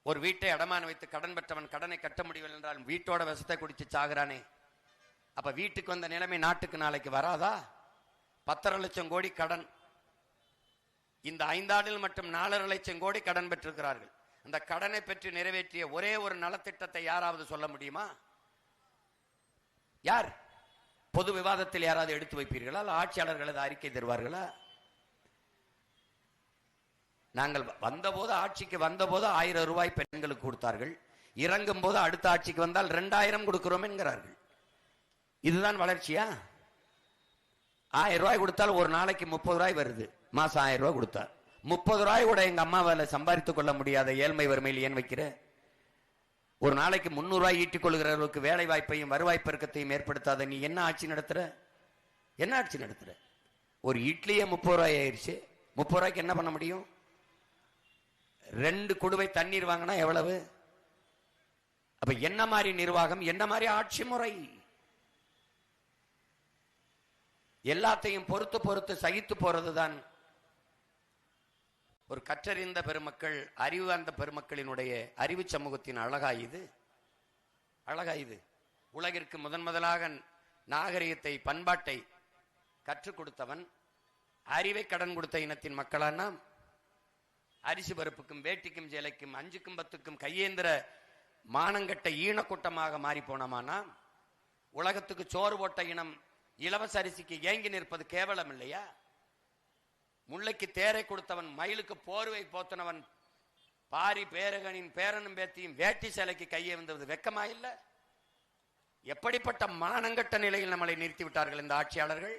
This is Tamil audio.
ஒரு வீட்டை அடமான வைத்து கடன் பெற்றவன் கடனை கட்ட முடியவில்லை என்றால் வீட்டோட விஷத்தை குடிச்சு சாகுறானே. அப்ப வீட்டுக்கு வந்த நிலைமை நாட்டுக்கு நாளைக்கு வராதா? 10.5 லட்சம் கோடி கடன். இந்த 5 ஆண்டில் மட்டும் 4.5 லட்சம் கோடி கடன் பெற்றிருக்கிறார்கள். அந்த கடனை பெற்று நிறைவேற்றிய ஒரே ஒரு நலத்திட்டத்தை யாராவது சொல்ல முடியுமா? யார்? பொது விவாதத்தில் யாராவது எடுத்து வைப்பீர்களா? ஆட்சியாளர்கள் அதை அறிக்கை தருவார்களா? நாங்கள் வந்தபோது, ஆட்சிக்கு வந்தபோது 1000 ரூபாய் பெண்களுக்கு கொடுத்தார்கள். இறங்கும் போது அடுத்த ஆட்சிக்கு வந்தால் 2000 கொடுக்கிறோம் என்கிறார்கள். இதுதான் வளர்ச்சியா? 1000 ரூபாய் கொடுத்தால் ஒரு நாளைக்கு 30 ரூபாய் வருது. மாசம் 1000 ரூபாய் கொடுத்தார். 30 ரூபாய் கூட எங்க அம்மாவால சம்பாதித்துக் கொள்ள முடியாத ஏழ்மை வறுமையில் ஏன் வைக்கிற? ஒரு நாளைக்கு 300 ரூபாய் ஈட்டிக் கொள்கிறவர்களுக்கு வேலை வாய்ப்பையும் வருவாய் பெருக்கத்தையும் ஏற்படுத்தாத நீ என்ன ஆட்சி நடத்துற? என்ன ஆட்சி நடத்துற? ஒரு இட்லியே 30 ரூபாய் ஆயிடுச்சு. 30 ரூபாய்க்கு என்ன பண்ண முடியும்? 2 குடுவை தண்ணீர் வாங்கினா எவ்வளவு? அப்ப என்ன மாதிரி நிர்வாகம், என்ன மாதிரி ஆட்சி முறை? எல்லாத்தையும் பொறுத்து பொறுத்து சகித்து போறதுதான் ஒரு கற்றறிந்த பெருமக்கள், அறிவார்ந்த பெருமக்களினுடைய அறிவு சமூகத்தின் அழகாயுது. அழகாயுது. உலகிற்கு முதலாக நாகரிகத்தை, பண்பாட்டை கற்றுக் கொடுத்தவன், அறிவை கடன் கொடுத்த இனத்தின் மக்களான அரிசி பருப்புக்கும் வேட்டிக்கும் சேலைக்கும் 5க்கும் 10க்கும் கையேந்திர மானங்கட்ட ஈனக்கூட்டமாக மாறி போனோமானா, உலகத்துக்கு சோறு போட்ட இனம் இலவச அரிசிக்கு ஏங்கி நிற்பது கேவலம் இல்லையா? முல்லைக்கு தேரை கொடுத்தவன், மயிலுக்கு போர்வை போத்தனவன், பாரி பேரகனின் பேரனும் பேத்தியும் வேட்டி சேலைக்கு கையே வந்தது வெக்கமா இல்ல? எப்படிப்பட்ட மானங்கட்ட நிலையில் நம்மளை நிறுத்தி விட்டார்கள் இந்த ஆட்சியாளர்கள்.